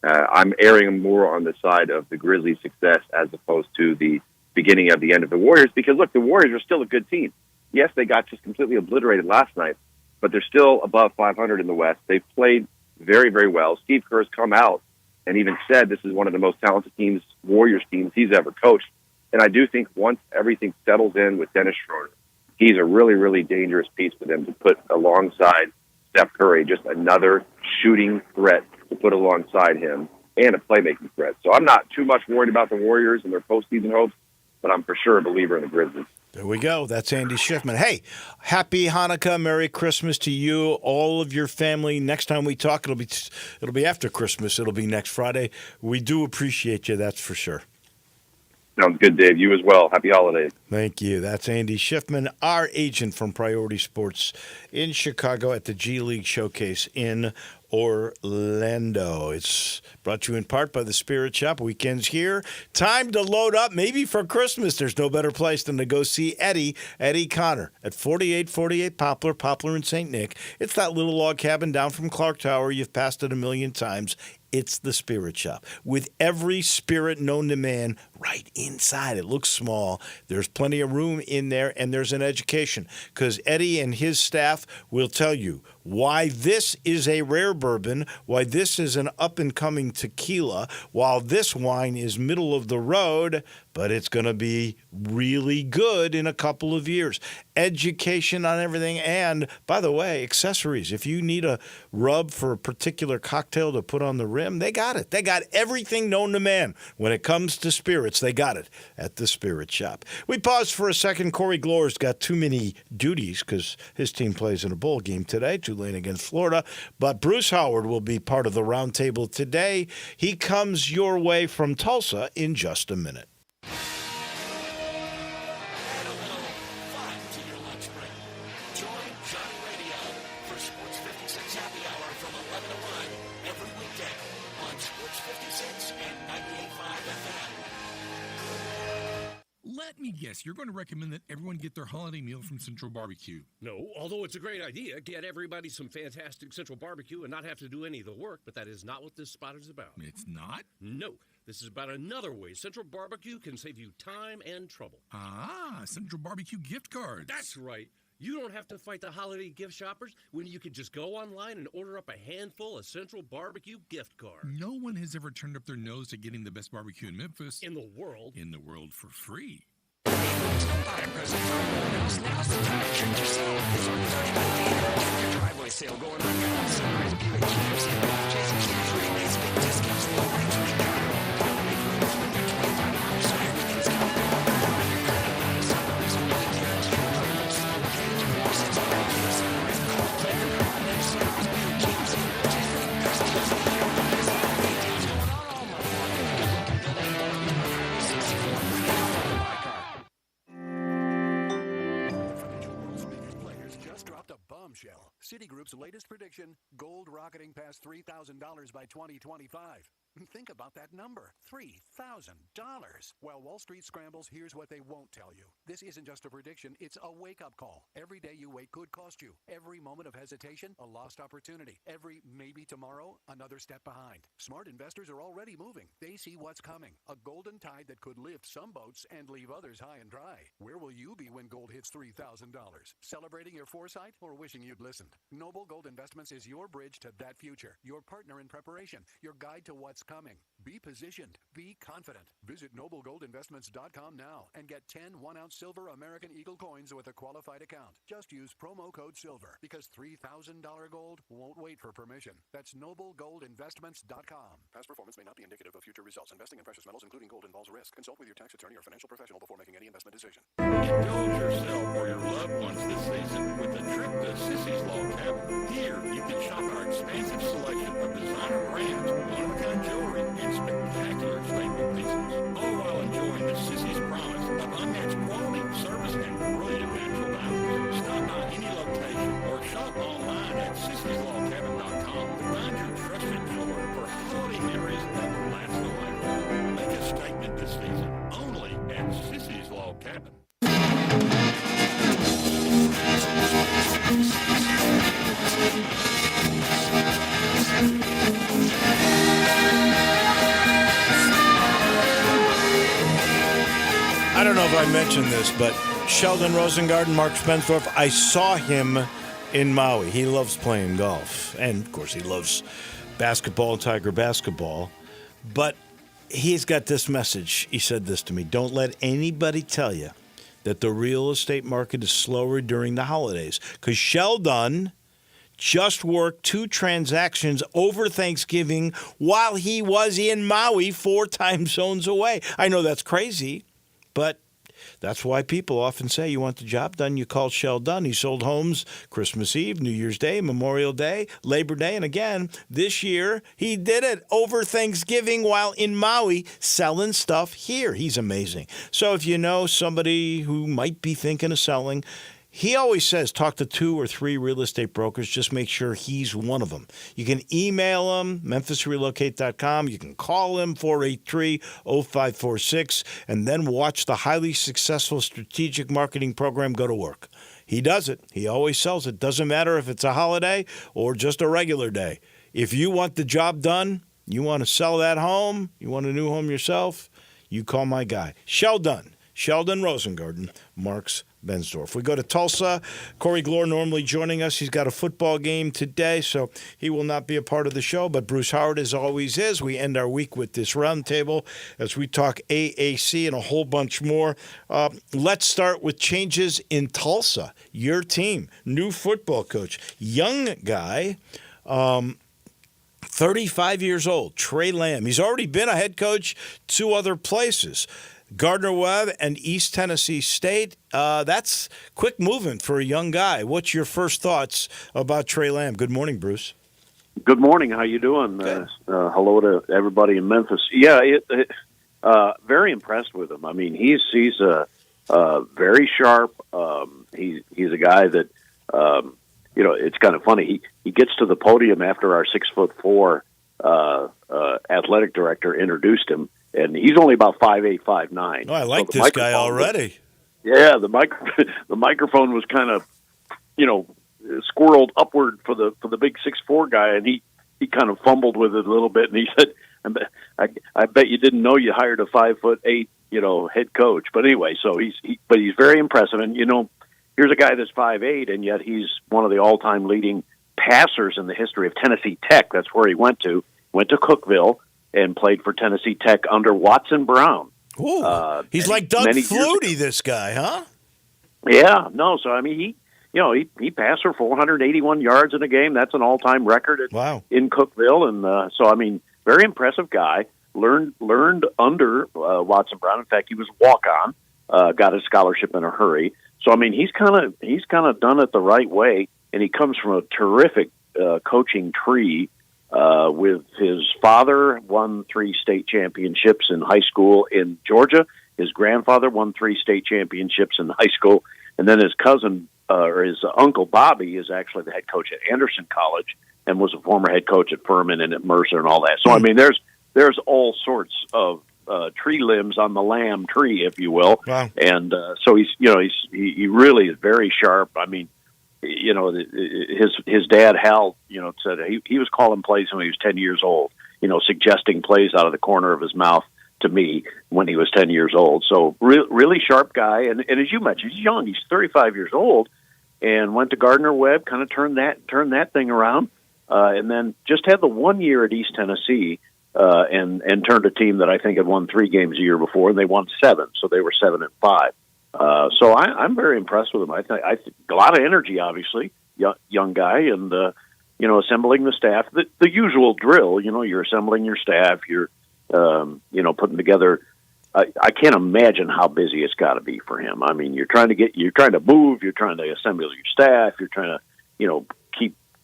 I'm erring more on the side of the Grizzlies' success as opposed to the beginning of the end of the Warriors. Because look, the Warriors are still a good team. Yes, they got just completely obliterated last night, but they're still above 500 in the West. They've played very, very well. Steve Kerr's come out and even said this is one of the most talented teams, Warriors teams, he's ever coached. And I do think once everything settles in with Dennis Schroeder, he's a really, really dangerous piece for them to put alongside Steph Curry, just another shooting threat to put alongside him and a playmaking threat. So I'm not too much worried about the Warriors and their postseason hopes, but I'm for sure a believer in the Grizzlies. There we go. That's Andy Schiffman. Hey, happy Hanukkah, Merry Christmas to you, all of your family. Next time we talk, it'll be after Christmas. It'll be next Friday. We do appreciate you, that's for sure. Sounds good, Dave. You as well. Happy holidays. Thank you. That's Andy Schiffman, our agent from Priority Sports in Chicago at the G League Showcase in Orlando. It's brought to you in part by the Spirit Shop. Weekends here. Time to load up, maybe for Christmas. There's no better place than to go see Eddie Connor at 4848 Poplar in St. Nick. It's that little log cabin down from Clark Tower. You've passed it a million times. It's the Spirit Shop with every spirit known to man right inside. It looks small. There's plenty of room in there, and there's an education because Eddie and his staff will tell you why this is a rare bourbon, why this is an up-and-coming tequila, while this wine is middle of the road, but it's going to be really good in a couple of years. Education on everything, and, by the way, accessories. If you need a rub for a particular cocktail to put on the rim, they got it. They got everything known to man. When it comes to spirits, they got it at the Spirit Shop. We pause for a second. Corey Glor's got too many duties because his team plays in a bowl game today, Tulane against Florida. But Bruce Howard will be part of the roundtable today. He comes your way from Tulsa in just a minute. Add a little fun to your lunch break. Join Johnny Radio for Sports 56 Happy Hour from 11 to 1 every Let me guess, you're going to recommend that everyone get their holiday meal from Central Barbecue. No, although it's a great idea, get everybody some fantastic Central Barbecue and not have to do any of the work, but that is not what this spot is about. It's not? No, this is about another way Central Barbecue can save you time and trouble. Ah, Central Barbecue gift cards. That's right. You don't have to fight the holiday gift shoppers when you can just go online and order up a handful of Central Barbecue gift cards. No one has ever turned up their nose at getting the best barbecue in Memphis. In the world. In the world for free. Driveway sale going on now. Sunrise Buick GMC. Chasing Q free. Nice big discounts. Low rates we got. Holiday cruise with their $25, so everything's covered. Sunrise only guaranteed premiums. Pay 4 cents a month. Sunrise call. Plan your car. Next Sunrise Buick GMC. Chasing the best deals of the year. There's holiday deals going on all month long. Build a boat. Highway 64. Buy car. Financial World's biggest players just dropped a bombshell. Citigroup's latest prediction, gold rocketing past $3,000 by 2025. Think about that number, $3,000. While Wall Street scrambles, here's what they won't tell you. This isn't just a prediction, it's a wake-up call. Every day you wait could cost you. Every moment of hesitation, a lost opportunity. Every maybe tomorrow, another step behind. Smart investors are already moving. They see what's coming. A golden tide that could lift some boats and leave others high and dry. Where will you be when gold hits $3,000? Celebrating your foresight or wishing you'd listened? Noble Gold Investments is your bridge to that future. Your partner in preparation. Your guide to what's coming. Be positioned. Be confident. Visit noblegoldinvestments.com now and get 10 1-ounce silver American Eagle coins with a qualified account. Just use promo code SILVER because $3,000 gold won't wait for permission. That's noblegoldinvestments.com. Past performance may not be indicative of future results. Investing in precious metals, including gold, involves risk. Consult with your tax attorney or financial professional before making any investment decision. Indulge yourself or your loved ones this season with a trip to Sissy's Log Cabin. Here, you can shop our expansive selection of designer brands, one-of-a-kind jewelry, and spectacular statement pieces, all while enjoying the Sissy's promise of unmatched quality, service, and brilliant natural values. Stop by any location or shop online at sissyslogcabin.com to find your trusted jeweler for holiday memories that will last a lifetime. Make a statement this season, only at Sissy's Log Cabin. I don't know if I mentioned this, but Sheldon Rosengarten, Mark Spensdorf, I saw him in Maui. He loves playing golf. And, of course, he loves basketball, Tiger basketball. But he's got this message. He said this to me. Don't let anybody tell you that the real estate market is slower during the holidays. Because Sheldon just worked 2 transactions over Thanksgiving while he was in Maui 4 time zones away. I know that's crazy, but that's why people often say you want the job done, you call Sheldon. He sold homes Christmas Eve, New Year's Day, Memorial Day, Labor Day, and again, this year, he did it over Thanksgiving while in Maui selling stuff here. He's amazing. So if you know somebody who might be thinking of selling, he always says talk to 2 or 3 real estate brokers. Just make sure he's one of them. You can email him, memphisrelocate.com. You can call him, 483-0546, and then watch the highly successful strategic marketing program go to work. He does it. He always sells it. Doesn't matter if it's a holiday or just a regular day. If you want the job done, you want to sell that home, you want a new home yourself, you call my guy. Sheldon Rosengarten, Marks Bensdorf. We go to Tulsa. Corey Glore normally joining us. He's got a football game today, so he will not be a part of the show, but Bruce Howard, as always, is. We end our week with this roundtable as we talk AAC and a whole bunch more. Let's start with changes in Tulsa. Your team, new football coach, young guy, 35 years old, Trey Lamb. He's already been a head coach 2 other places. Gardner-Webb and East Tennessee State. That's quick movement for a young guy. What's your first thoughts about Trey Lamb? Good morning, Bruce. Good morning. How you doing? Hello to everybody in Memphis. Yeah, very impressed with him. I mean, he's very sharp. He's a guy that it's kind of funny. He gets to the podium after our 6'4" athletic director introduced him. and he's only about 5'8", 5'9". Oh, I like So the this guy microphone already. Yeah, the microphone was kind of, squirreled upward for the big 6'4" guy, and he kind of fumbled with it a little bit, and he said, "I bet you didn't know you hired a 5'8", head coach." But anyway, so he's very impressive, and here's a guy that's 5'8", and yet he's one of the all-time leading passers in the history of Tennessee Tech. That's where he went to. Went to Cookeville and played for Tennessee Tech under Watson Brown. Ooh, he's like Doug Flutie, this guy, huh? Yeah, no. So I mean, he passed for 481 yards in a game. That's an all-time record in Cookeville, and so I mean, very impressive guy. Learned under Watson Brown. In fact, he was walk-on. Got his scholarship in a hurry. So I mean, he's kind of done it the right way, and he comes from a terrific coaching tree. With his father, won 3 state championships in high school in Georgia. His grandfather won 3 state championships in high school, and then his cousin or his uncle Bobby is actually the head coach at Anderson College and was a former head coach at Furman and at Mercer and all that. So I mean, there's all sorts of tree limbs on the lamb tree, if you will. Wow. And so he really is very sharp. I mean, his dad Hal, said he was calling plays when he was 10 years old. Suggesting plays out of the corner of his mouth to me when he was 10 years old. So really sharp guy, and as you mentioned, he's young. He's 35 years old, and went to Gardner Webb, kind of turned that thing around, and then just had the 1 year at East Tennessee, and turned a team that I think had won 3 games a year before, and they won 7, so they were 7-5. So I'm very impressed with him. I think a lot of energy, obviously, young guy, and assembling the staff. The usual drill. You're assembling your staff. You're putting together. I can't imagine how busy it's got to be for him. I mean, you're trying to move. You're trying to assemble your staff. You're trying to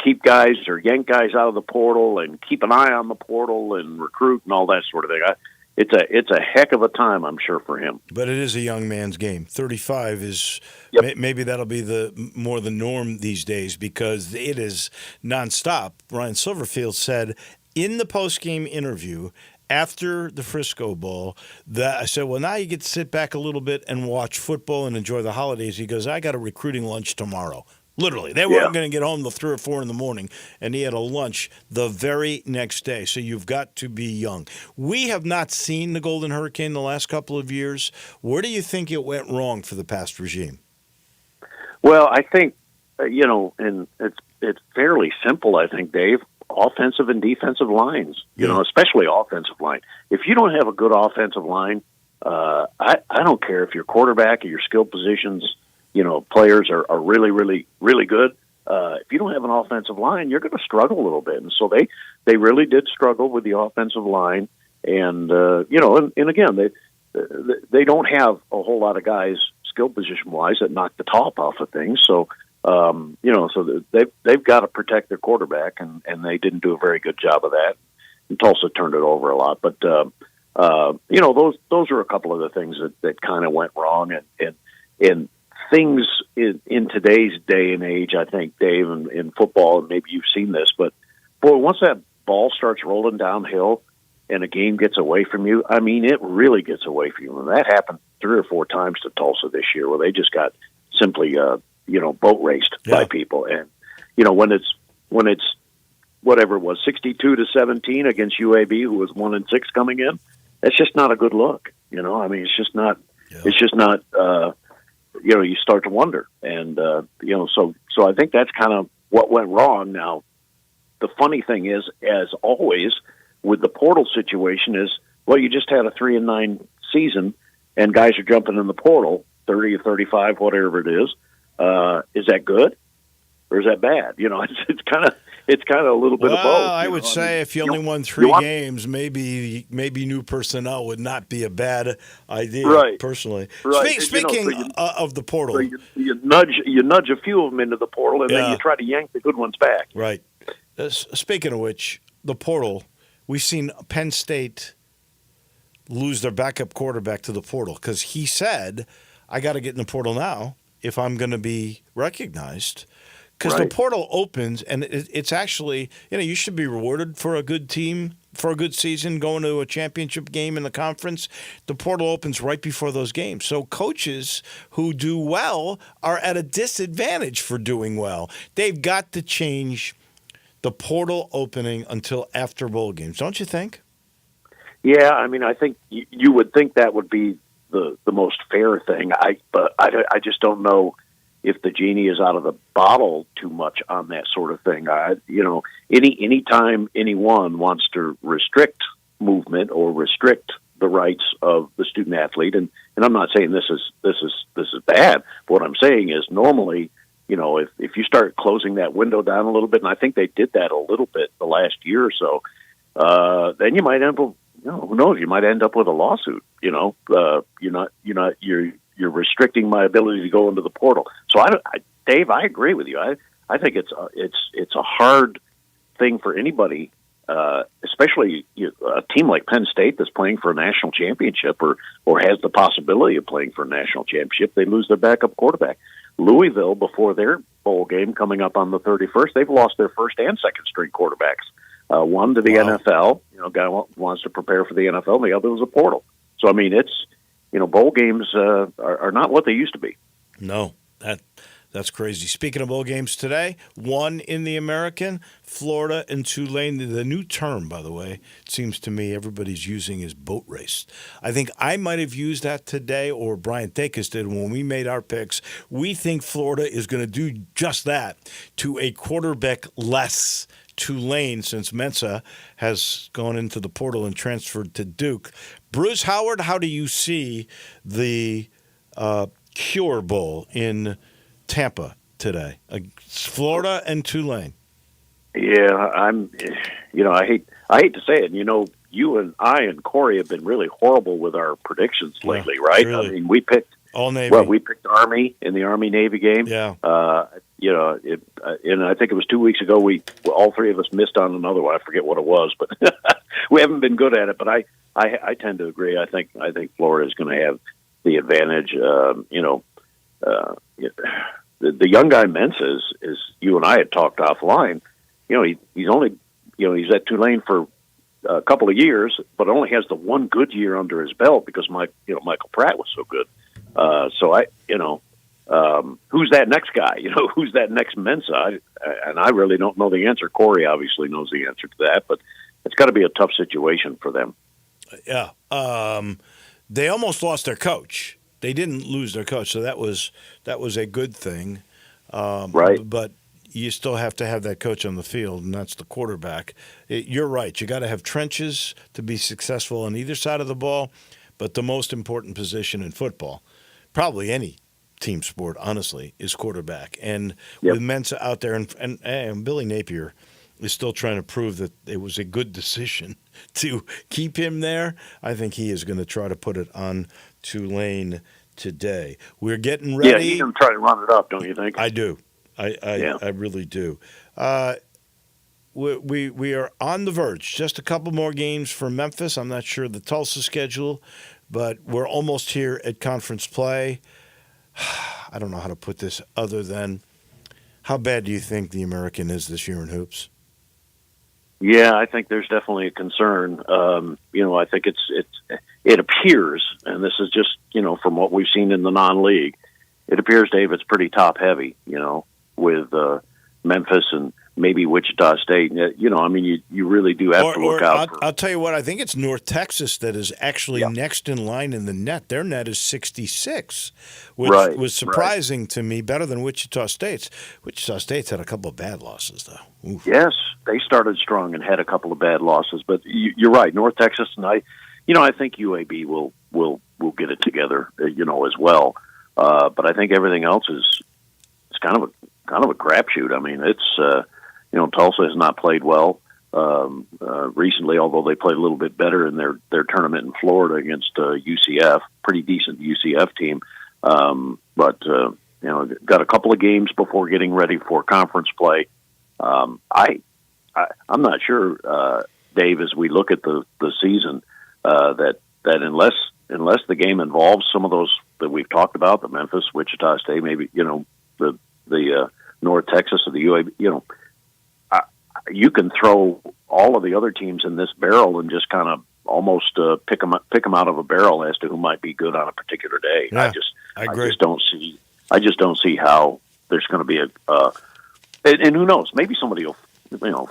keep guys or yank guys out of the portal and keep an eye on the portal and recruit and all that sort of thing. It's a heck of a time, I'm sure, for him. But it is a young man's game. 35 is maybe that'll be more the norm these days because it is nonstop. Ryan Silverfield said in the postgame interview after the Frisco Bowl that I said, well, now you get to sit back a little bit and watch football and enjoy the holidays. He goes, I got a recruiting lunch tomorrow. Literally. They weren't going to get home till 3 or 4 in the morning, and he had a lunch the very next day. So you've got to be young. We have not seen the Golden Hurricane the last couple of years. Where do you think it went wrong for the past regime? Well, I think, and it's fairly simple, I think, Dave. Offensive and defensive lines, especially offensive line. If you don't have a good offensive line, I don't care if your quarterback or your skill positions players are really, really, really good. If you don't have an offensive line, you're going to struggle a little bit. And so they really did struggle with the offensive line. And, and again, they don't have a whole lot of guys skill position-wise that knock the top off of things. So, so they've got to protect their quarterback, and they didn't do a very good job of that. And Tulsa turned it over a lot. But, those are a couple of the things that kind of went wrong. And things in today's day and age, I think, Dave, in football, and maybe you've seen this, but boy, once that ball starts rolling downhill and a game gets away from you, I mean, it really gets away from you. And that happened 3 or 4 times to Tulsa this year, where they just got simply, boat raced by people. And when it's whatever it was, 62-17 against UAB, who was 1-6 coming in, that's just not a good look. I mean, it's just not. Yeah. It's just not. You start to wonder, and so I think that's kind of what went wrong. Now, the funny thing is, as always with the portal situation, is you just had a 3-9 season, and guys are jumping in the portal, 30 or 35, whatever it is. Is that good or is that bad? It's kind of a little bit of both. I would say if you only won 3 games, maybe new personnel would not be a bad idea. Right. Personally, right. Speaking of the portal, so you nudge a few of them into the portal, and then you try to yank the good ones back. Right. Speaking of which, the portal, we've seen Penn State lose their backup quarterback to the portal because he said, "I got to get in the portal now if I'm going to be recognized." Because the portal opens, and it's actually, you should be rewarded for a good team for a good season, going to a championship game in the conference, the portal opens right before those games. So coaches who do well are at a disadvantage for doing well. They've got to change the portal opening until after bowl games, don't you think? Yeah, I mean, I think you would think that would be the most fair thing. But I just don't know if the genie is out of the bottle too much on that sort of thing. Any time anyone wants to restrict movement or restrict the rights of the student athlete, and I'm not saying this is bad. But what I'm saying is normally, if you start closing that window down a little bit, and I think they did that a little bit the last year or so, then you might end up. Who knows? You might end up with a lawsuit. You're restricting my ability to go into the portal. So, Dave, I agree with you. I think it's a hard thing for anybody, especially a team like Penn State that's playing for a national championship or has the possibility of playing for a national championship. They lose their backup quarterback. Louisville, before their bowl game coming up on the 31st, they've lost their first and second string quarterbacks. One to the NFL, guy wants to prepare for the NFL. The other was a portal. So, I mean, it's, bowl games are not what they used to be. No, that's crazy. Speaking of bowl games today, one in the American, Florida and Tulane. The new term, by the way, it seems to me everybody's using is boat race. I think I might have used that today, or Brian Thakis did when we made our picks. We think Florida is going to do just that to a quarterback less Tulane, since Mensa has gone into the portal and transferred to Duke. Bruce Howard, how do you see the Cure Bowl in Tampa today? Florida and Tulane. Yeah, I hate to say it. You and I and Corey have been really horrible with our predictions lately, right? Really. I mean, we picked all Navy. Well, we picked Army in the Army-Navy game. Yeah. And I think it was 2 weeks ago. All three of us missed on another one. I forget what it was, but we haven't been good at it. But I tend to agree. I think Florida is going to have the advantage. The young guy Mensa is you and I had talked offline. He's only he's at Tulane for a couple of years, but only has the one good year under his belt because Michael Pratt was so good. Who's that next guy? Who's that next Mensa? And I really don't know the answer. Corey obviously knows the answer to that, but it's got to be a tough situation for them. Yeah. They almost lost their coach. They didn't lose their coach, so that was a good thing. Right. But you still have to have that coach on the field, and that's the quarterback. You're right. You got to have trenches to be successful on either side of the ball, but the most important position in football, probably any team sport, honestly, is quarterback. And with Mensa out there, and Billy Napier is still trying to prove that it was a good decision to keep him there, I think he is going to try to put it on Tulane today. We're getting ready. Yeah, he's going to try to run it up, don't you think? I do. I really do. We are on the verge. Just a couple more games for Memphis. I'm not sure the Tulsa schedule, but we're almost here at conference play. I don't know how to put this other than, how bad do you think the American is this year in hoops? Yeah, I think there's definitely a concern. I think it appears, and this is just from what we've seen in the non-league, it appears, Dave, it's pretty top heavy. With Memphis and maybe Wichita State. You really do have to look out. I'll tell you what, I think it's North Texas that is actually next in line in the net. Their net is 66, which was surprising to me, better than Wichita State's. Wichita State's had a couple of bad losses, though. Oof. Yes, they started strong and had a couple of bad losses, but you're right. North Texas, and I think UAB will get it together, as well. But I think everything else is kind of a crapshoot. I mean, it's Tulsa has not played well recently, although they played a little bit better in their tournament in Florida against UCF, pretty decent UCF team. But got a couple of games before getting ready for conference play. I'm not sure, Dave, as we look at the season, that unless the game involves some of those that we've talked about, the Memphis, Wichita State, maybe the North Texas or the UAB, you can throw all of the other teams in this barrel and just kind of almost pick them out of a barrel as to who might be good on a particular day. Yeah, I just don't see how there's going to be and who knows, maybe somebody will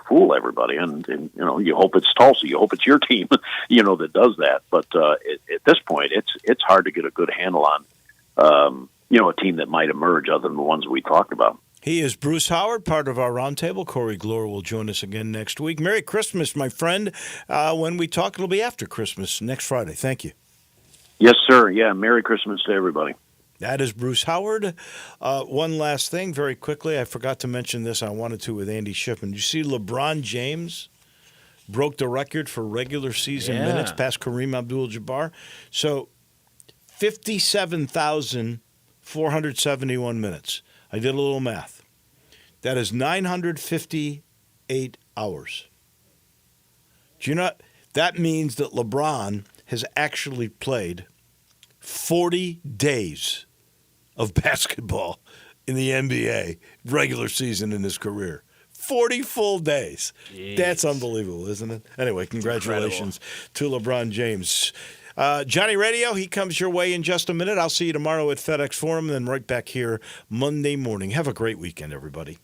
fool everybody, and you hope it's Tulsa, you hope it's your team, that does that. But at this point, it's hard to get a good handle on a team that might emerge other than the ones we talked about. He is Bruce Howard, part of our roundtable. Corey Glore will join us again next week. Merry Christmas, my friend. When we talk, it'll be after Christmas, next Friday. Thank you. Yes, sir. Yeah, Merry Christmas to everybody. That is Bruce Howard. One last thing, very quickly. I forgot to mention this. I wanted to with Andy Shipman. You see LeBron James broke the record for regular season minutes past Kareem Abdul-Jabbar. So 57,471 minutes. I did a little math. That is 958 hours. Do you know that means that LeBron has actually played 40 days of basketball in the NBA regular season in his career. 40 full days. Jeez. That's unbelievable, isn't it? Anyway, congratulations to LeBron James. Johnny Radio, he comes your way in just a minute. I'll see you tomorrow at FedEx Forum and then right back here Monday morning. Have a great weekend, everybody.